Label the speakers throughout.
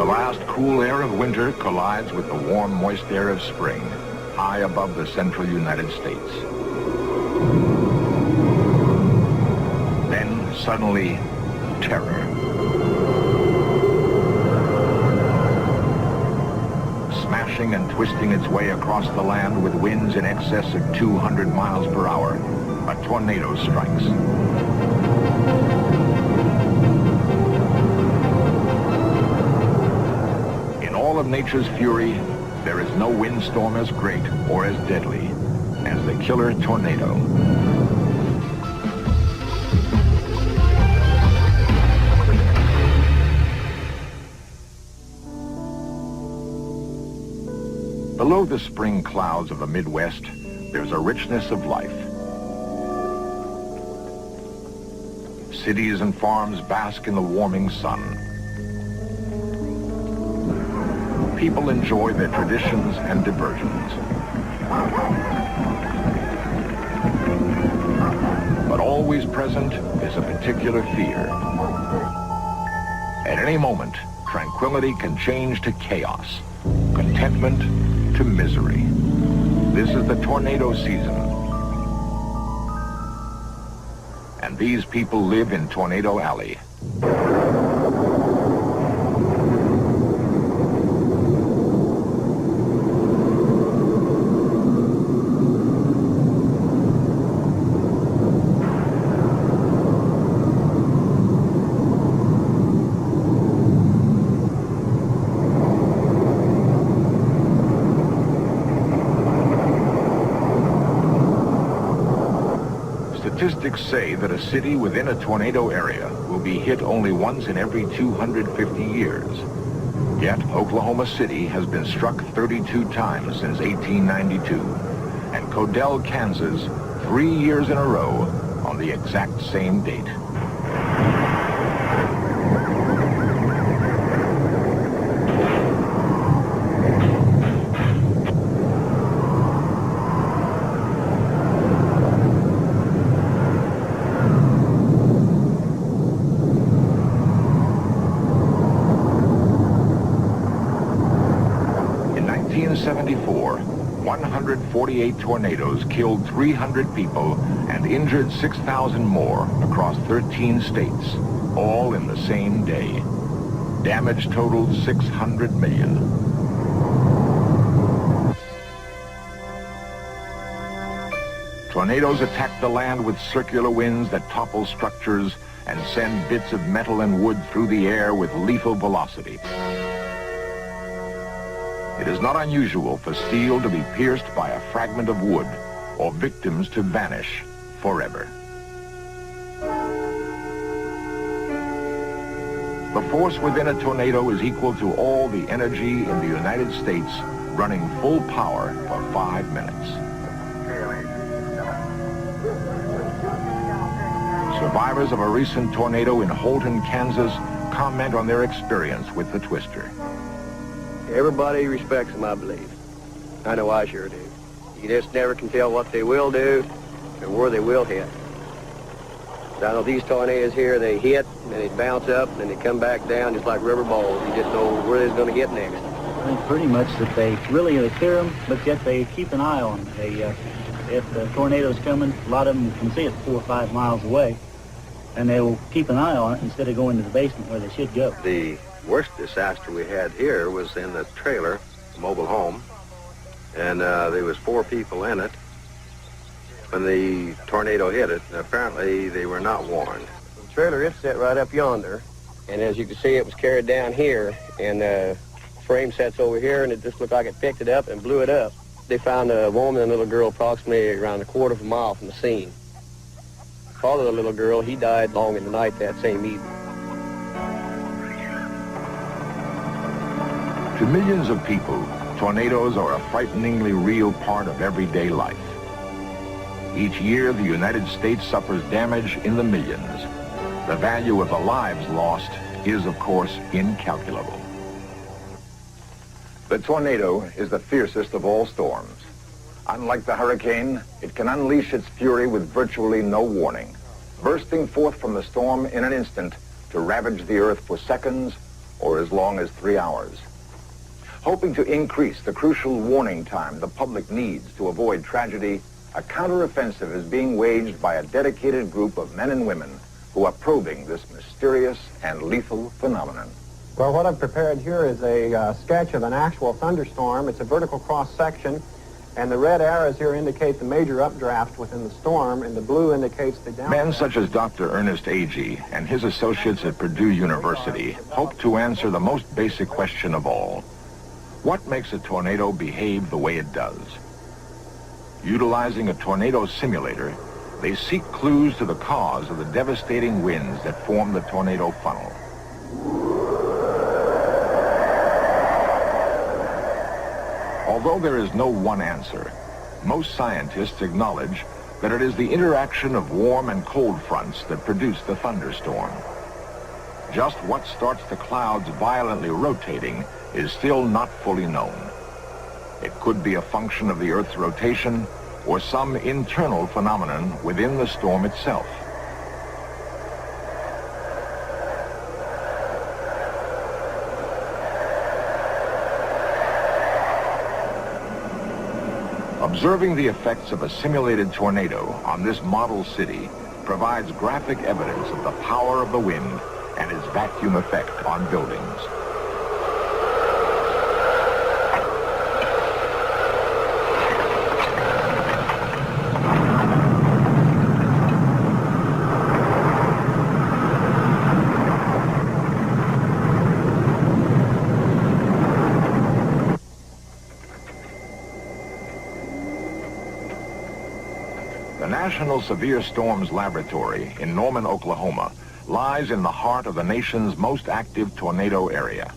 Speaker 1: last cool air of winter collides with the warm, moist air of spring, high above the central United States. Then, suddenly, terror. Smashing and twisting its way across the land with winds in excess of 200 miles per hour, a tornado strikes. In all of nature's fury, there is no windstorm as great or as deadly as the killer tornado. Below the spring clouds of the Midwest, there's a richness of life. Cities and farms bask in the warming sun. People enjoy their traditions and diversions. But always present is a particular fear. At any moment, tranquility can change to chaos, contentment to misery. This is the tornado season. And these people live in Tornado Alley. Statistics say that a city within a tornado area will be hit only once in every 250 years. Yet, Oklahoma City has been struck 32 times since 1892, and Codell, Kansas, 3 years in a row on the exact same date. In 1974, 148 tornadoes killed 300 people and injured 6,000 more across 13 states, all in the same day. Damage totaled $600 million. Tornadoes attack the land with circular winds that topple structures and send bits of metal and wood through the air with lethal velocity. It is not unusual for steel to be pierced by a fragment of wood or victims to vanish forever. The force within a tornado is equal to all the energy in the United States running full power for 5 minutes. Survivors of a recent tornado in Holton, Kansas, comment on their experience with the twister.
Speaker 2: Everybody respects them, I believe. I know I sure do. You just never can tell what they will do or where they will hit. I know these tornadoes here, they hit, and then they bounce up, and then they come back down just like rubber balls. You just know where they're going to get next.
Speaker 3: I think pretty much that they fear them, but yet they keep an eye on them. If the tornado's coming, a lot of them can see it 4 or 5 miles away, and they will keep an eye on it instead of going to the basement where they should go.
Speaker 4: The worst disaster we had here was in the trailer, mobile home, and there was 4 people in it when the tornado hit it. Apparently they were not warned.
Speaker 2: The trailer is set right up yonder, and as you can see, it was carried down here, and the frame sets over here, and it just looked like it picked it up and blew it up. They found a woman and a little girl approximately around a quarter of a mile from the scene. The father of the little girl, he died long in the night that same evening.
Speaker 1: To millions of people, tornadoes are a frighteningly real part of everyday life. Each year, the United States suffers damage in the millions. The value of the lives lost is, of course, incalculable. The tornado is the fiercest of all storms. Unlike the hurricane, it can unleash its fury with virtually no warning, bursting forth from the storm in an instant to ravage the earth for seconds or as long as 3 hours. Hoping to increase the crucial warning time the public needs to avoid tragedy, a counteroffensive is being waged by a dedicated group of men and women who are probing this mysterious and lethal phenomenon.
Speaker 5: Well, what I've prepared here is a sketch of an actual thunderstorm. It's a vertical cross-section, and the red arrows here indicate the major updraft within the storm, and the blue indicates the downdraft.
Speaker 1: Men such as Dr. Ernest Agee and his associates at Purdue University hope to answer the most basic question of all. What makes a tornado behave the way it does? Utilizing a tornado simulator, they seek clues to the cause of the devastating winds that form the tornado funnel. Although there is no one answer, most scientists acknowledge that it is the interaction of warm and cold fronts that produce the thunderstorm. Just what starts the clouds violently rotating is still not fully known. It could be a function of the Earth's rotation or some internal phenomenon within the storm itself. Observing the effects of a simulated tornado on this model city provides graphic evidence of the power of the wind and its vacuum effect on buildings. The National Severe Storms Laboratory in Norman, Oklahoma, lies in the heart of the nation's most active tornado area.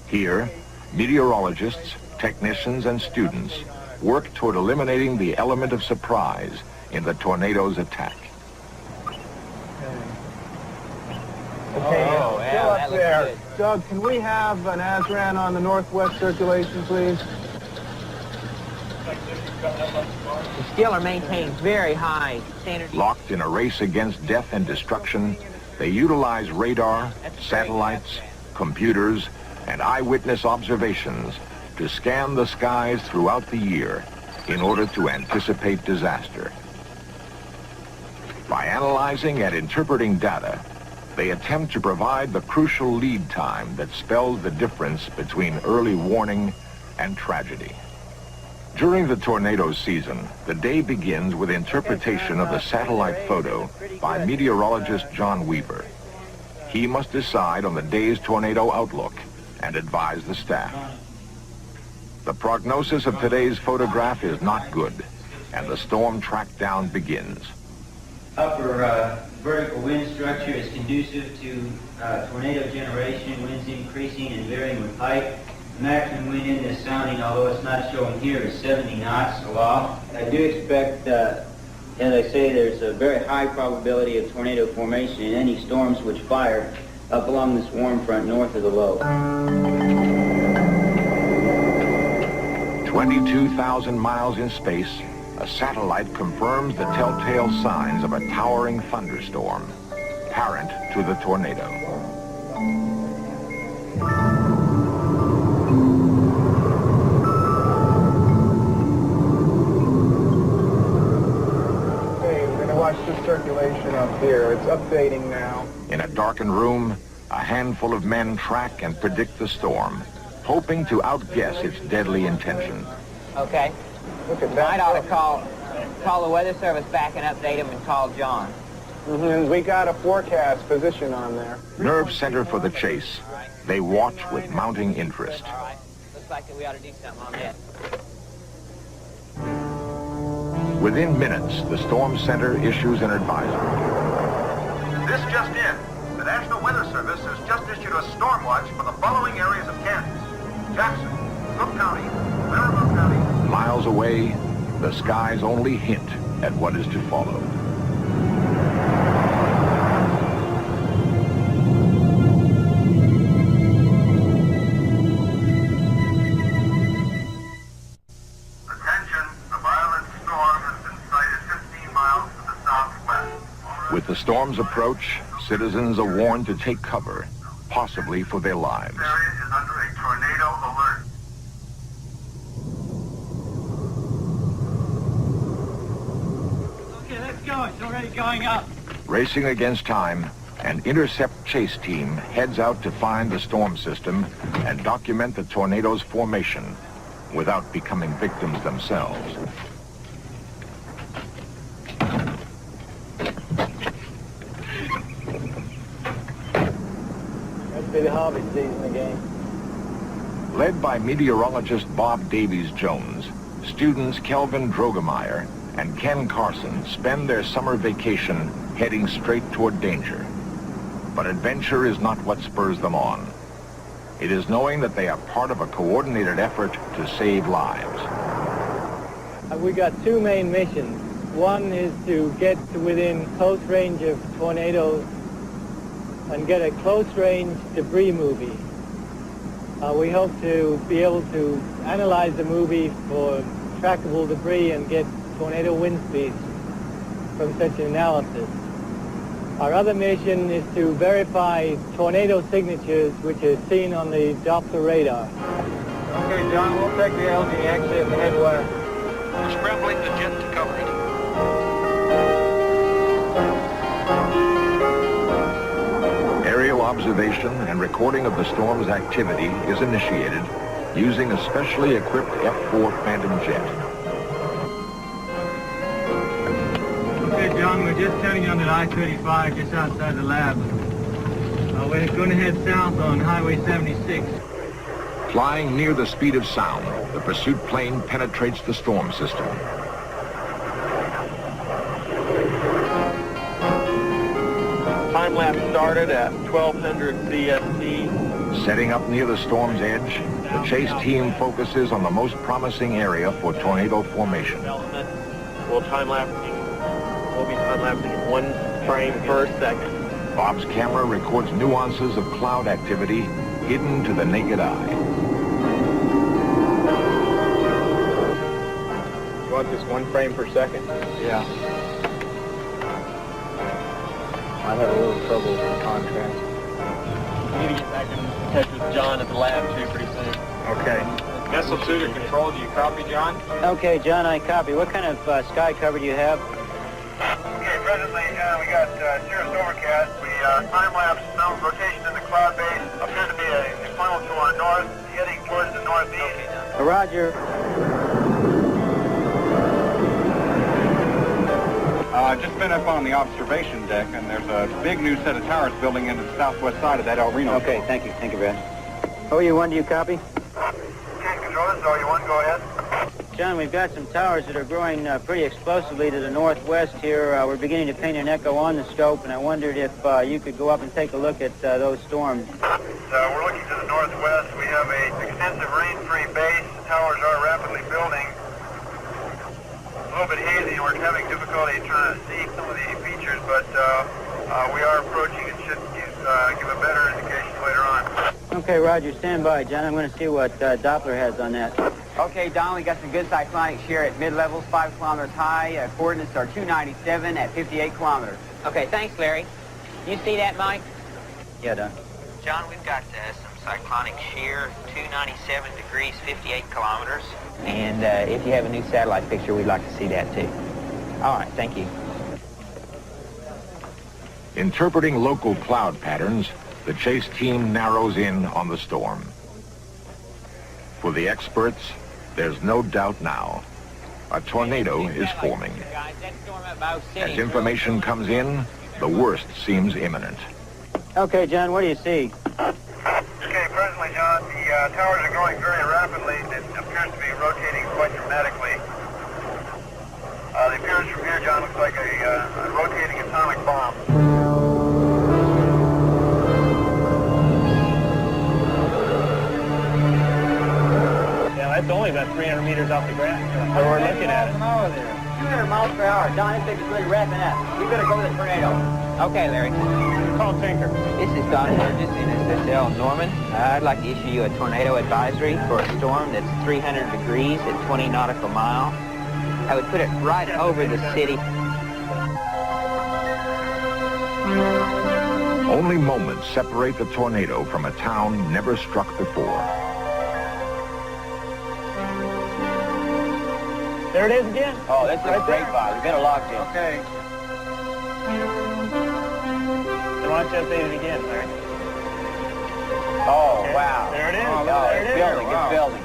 Speaker 1: Here, meteorologists, technicians, and students work toward eliminating the element of surprise in the tornado's attack.
Speaker 5: Okay,
Speaker 6: Oh, yeah,
Speaker 5: still
Speaker 6: that
Speaker 5: up
Speaker 6: looks
Speaker 5: there.
Speaker 6: good.
Speaker 5: Doug, can we have an ASRAN on the northwest circulation, please?
Speaker 6: The Skiller maintains very high standard.
Speaker 1: Locked in a race against death and destruction, they utilize radar, satellites, computers, and eyewitness observations to scan the skies throughout the year in order to anticipate disaster. By analyzing and interpreting data, they attempt to provide the crucial lead time that spells the difference between early warning and tragedy. During the tornado season, the day begins with interpretation of the satellite photo by meteorologist John Weaver. He must decide on the day's tornado outlook and advise the staff. The prognosis of today's photograph is not good, and the storm track down begins.
Speaker 7: Upper vertical wind structure is conducive to tornado generation, winds increasing and varying with height. The maximum wind in this sounding, although it's not showing here, is 70 knots aloft. I do expect, as I say, there's a very high probability of tornado formation in any storms which fire up along this warm front north of the low.
Speaker 1: 22,000 miles in space, a satellite confirms the telltale signs of a towering thunderstorm, parent to the tornado.
Speaker 5: Okay, we're going to watch the circulation up here. It's updating now.
Speaker 1: In a darkened room, a handful of men track and predict the storm, hoping to outguess its deadly intention.
Speaker 6: Okay.
Speaker 5: Look at
Speaker 6: Might
Speaker 5: that.
Speaker 6: ought to call the weather service back and update them and call John.
Speaker 5: We got a forecast position on there.
Speaker 1: Nerve center for the chase, they watch with mounting interest.
Speaker 6: All right. Looks like we ought to do something on that.
Speaker 1: Within minutes, the Storm Center issues an advisory.
Speaker 8: This just in. The National Weather Service has just issued a storm watch for the following areas of Kansas: Jackson, Cook County, Marion County.
Speaker 1: Miles away, the skies only hint at what is to follow.
Speaker 8: Attention, a violent storm has been sighted 15 miles to the southwest.
Speaker 1: With the storm's approach, citizens are warned to take cover. possibly for their lives.
Speaker 8: This area is under a tornado alert.
Speaker 3: Okay, let's go. It's already going up.
Speaker 1: Racing against time, an intercept chase team heads out to find the storm system and document the tornado's formation without becoming victims themselves.
Speaker 3: Must be the harvest season again.
Speaker 1: Led by meteorologist Bob Davies Jones, students Kelvin Drogemeyer and Ken Carson spend their summer vacation heading straight toward danger. But adventure is not what spurs them on. It is knowing that they are part of a coordinated effort to save lives.
Speaker 9: We got two main missions. One is to get to within close range of tornadoes and get a close-range debris movie. We hope to be able to analyze the movie for trackable debris and get tornado wind speeds from such an analysis. Our other mission is to verify tornado signatures which are seen on the Doppler radar.
Speaker 2: Okay, John, we'll take the LG exit and head west.
Speaker 8: We're scrambling the jet to cover it.
Speaker 1: Aerial observation and recording of the storm's activity is initiated using a specially equipped F-4 Phantom jet.
Speaker 3: Okay, John, we're just turning on the I-35 just outside the lab. We're going to head south on Highway 76.
Speaker 1: Flying near the speed of sound, the pursuit plane penetrates the storm system.
Speaker 2: Time lapse started at 1200 CST.
Speaker 1: Setting up near the storm's edge, the chase team focuses on the most promising area for tornado formation.
Speaker 2: We'll be time-lapsing 1 frame per second.
Speaker 1: Bob's camera records nuances of cloud activity hidden to the naked eye.
Speaker 2: You want this 1 frame per second?
Speaker 5: Yeah. I have a little trouble with the contrast.
Speaker 2: We need to get back in touch with John at the lab too pretty soon.
Speaker 5: Okay. S02 to control. Do you copy, John?
Speaker 3: Okay, John, I copy. What kind of sky cover do you have?
Speaker 8: Okay, presently we got cirrus overcast. We time-lapse some rotation in the cloud base. Appears to be a funnel to our north, heading towards the northeast.
Speaker 3: Roger.
Speaker 5: Just been up on the observation deck, and there's a big new set of towers building into the southwest side of that El Reno.
Speaker 3: Okay, thank you, Brad. OU1, do you copy?
Speaker 8: Okay, control this. OU1, go ahead.
Speaker 3: John, we've got some towers that are growing pretty explosively to the northwest here. We're beginning to paint an echo on the scope, and I wondered if you could go up and take a look at those storms.
Speaker 8: We're looking to the northwest. We have an extensive rain-free base. The towers are rapidly building. A little bit hazy, and we're having difficulty trying to see some of the features, but we are approaching. It should give a better indication later on.
Speaker 3: Okay, Roger, stand by, John. I'm going to see what Doppler has on that.
Speaker 6: Okay, Don, we got some good cyclonics here at mid-levels, 5 kilometers high. Coordinates are 297 at 58 kilometers. Okay, thanks, Larry. You see that, Mike?
Speaker 3: Yeah, Don.
Speaker 10: John, we've got some cyclonic shear, 297 degrees, 58 kilometers.
Speaker 6: And if you have a new satellite picture, we'd like to see that, too. All right, thank you.
Speaker 1: Interpreting local cloud patterns, the chase team narrows in on the storm. For the experts, there's no doubt now. A tornado is forming. As information comes in, the worst seems imminent.
Speaker 3: Okay, John, what do you see?
Speaker 8: Okay, presently, John, the towers are growing very rapidly. It appears to be rotating quite dramatically. The appearance from here, John, looks like a rotating atomic bomb.
Speaker 9: It's only about 300 meters off the ground. So we're looking at it.
Speaker 6: 200 miles per hour. Don, this thing is really wrapping up. We better go to the tornado. Okay, Larry.
Speaker 9: Call Tinker.
Speaker 6: This is Don Burgess in SSL Norman. I'd like to issue you a tornado advisory for a storm that's 300 degrees at 20 nautical miles. I would put it right over the city.
Speaker 1: Only moments separate the tornado from a town never struck before.
Speaker 9: There it is again.
Speaker 2: Oh, this is a great box. We better lock in.
Speaker 9: Okay. So why don't you update it again, Larry?
Speaker 2: Oh,
Speaker 9: Okay.
Speaker 2: wow.
Speaker 9: There it is.
Speaker 2: Oh,
Speaker 9: There it
Speaker 2: it's
Speaker 9: is.
Speaker 2: building.
Speaker 9: Wow.
Speaker 2: It's building.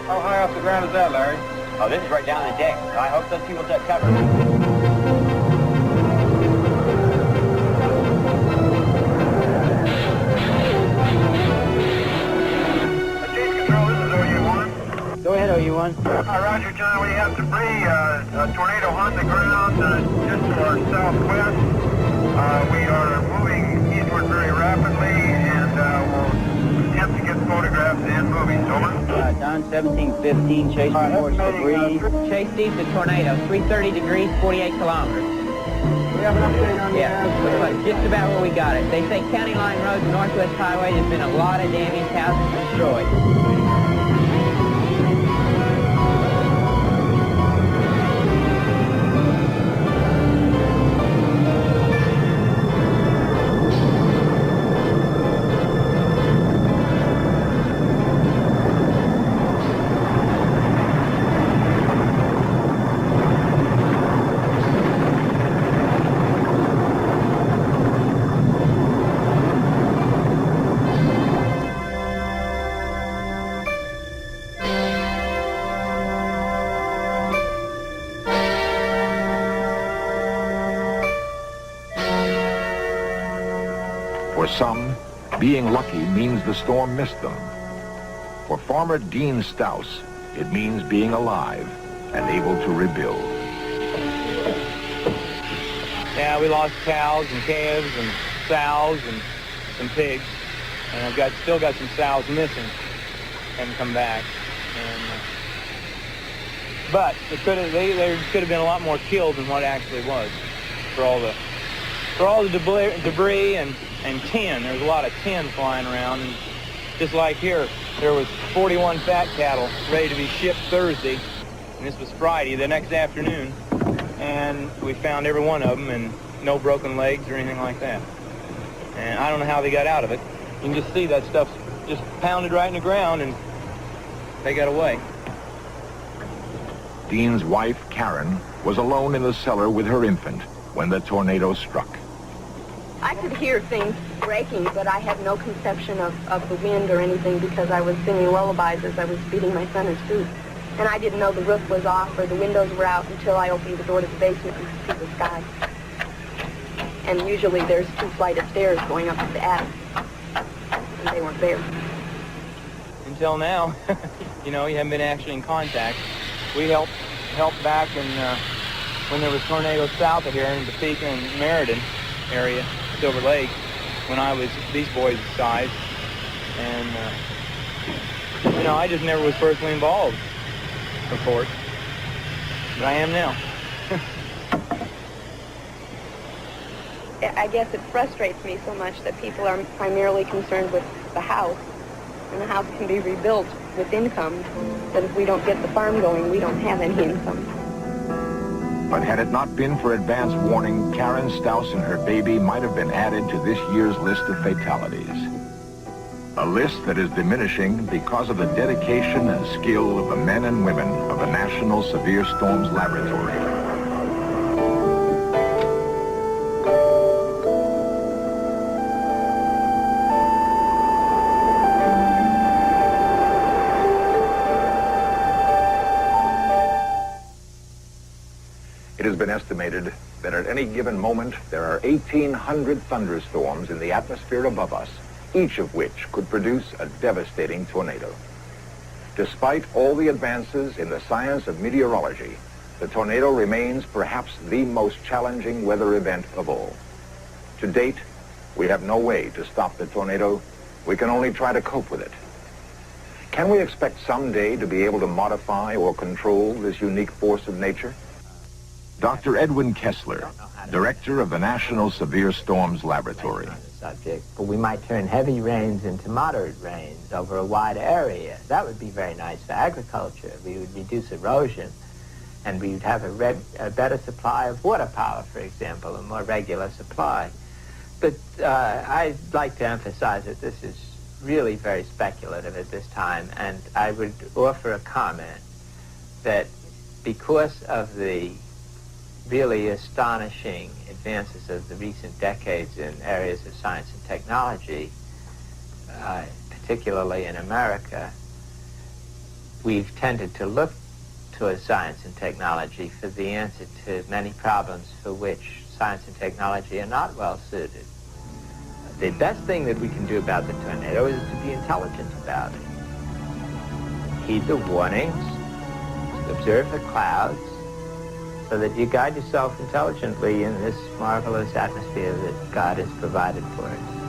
Speaker 9: How high off the ground is that, Larry?
Speaker 2: Oh, this is right down the deck. I hope those people took cover.
Speaker 9: Go ahead, OU1.
Speaker 8: Roger, John. We have debris, a tornado on the ground just to our southwest. We are moving eastward very rapidly, and we'll attempt to get photographs and movies. Over.
Speaker 6: Don 1715, chasing towards debris. Chase east of tornado, 330 degrees, 48 kilometers.
Speaker 9: We have an update on
Speaker 6: Looks like just about where we got it. They say County Line Road, Northwest Highway, there's been a lot of damaged houses destroyed.
Speaker 1: For some, being lucky means the storm missed them. For farmer Dean Stouse, it means being alive and able to rebuild.
Speaker 9: Yeah, we lost cows and calves and sows and some pigs, and I've still got some sows missing, haven't come back. And but there could have been a lot more killed than what actually was for all the debris and tin. There's a lot of tin flying around, and just like here, there was 41 fat cattle ready to be shipped Thursday, and this was Friday, the next afternoon, and we found every one of them, and no broken legs or anything like that. And I don't know how they got out of it. You can just see that stuff just pounded right in the ground, and they got away.
Speaker 1: Dean's wife, Karen, was alone in the cellar with her infant when the tornado struck.
Speaker 11: I could hear things breaking, but I had no conception of the wind or anything because I was singing lullabies as I was feeding my son his food. And I didn't know the roof was off or the windows were out until I opened the door to the basement and could see the sky. And usually there's 2 flights of stairs going up to the attic, and they weren't there.
Speaker 9: Until now, you haven't been actually in contact. We helped back when there was tornadoes south of here in Topeka and Meriden area, Silver Lake, when I was these boys' size. And, I just never was personally involved, of course. But I am now.
Speaker 11: I guess it frustrates me so much that people are primarily concerned with the house, and the house can be rebuilt with income, but if we don't get the farm going, we don't have any income.
Speaker 1: But had it not been for advance warning, Karen Stouse and her baby might have been added to this year's list of fatalities. A list that is diminishing because of the dedication and skill of the men and women of the National Severe Storms Laboratory. It has been estimated that at any given moment there are 1,800 thunderstorms in the atmosphere above us, each of which could produce a devastating tornado. Despite all the advances in the science of meteorology, the tornado remains perhaps the most challenging weather event of all. To date, we have no way to stop the tornado. We can only try to cope with it. Can we expect someday to be able to modify or control this unique force of nature? Dr. Edwin Kessler, director of the National Severe Storms Laboratory.
Speaker 12: Subject, but we might turn heavy rains into moderate rains over a wide area. That would be very nice for agriculture. We would reduce erosion. and we'd have a better supply of water power, for example, a more regular supply. But I'd like to emphasize that this is really very speculative at this time, and I would offer a comment that because of the really astonishing advances of the recent decades in areas of science and technology, particularly in America, we've tended to look towards science and technology for the answer to many problems for which science and technology are not well suited. The best thing that we can do about the tornado is to be intelligent about it. Heed the warnings, observe the clouds, so that you guide yourself intelligently in this marvelous atmosphere that God has provided for us.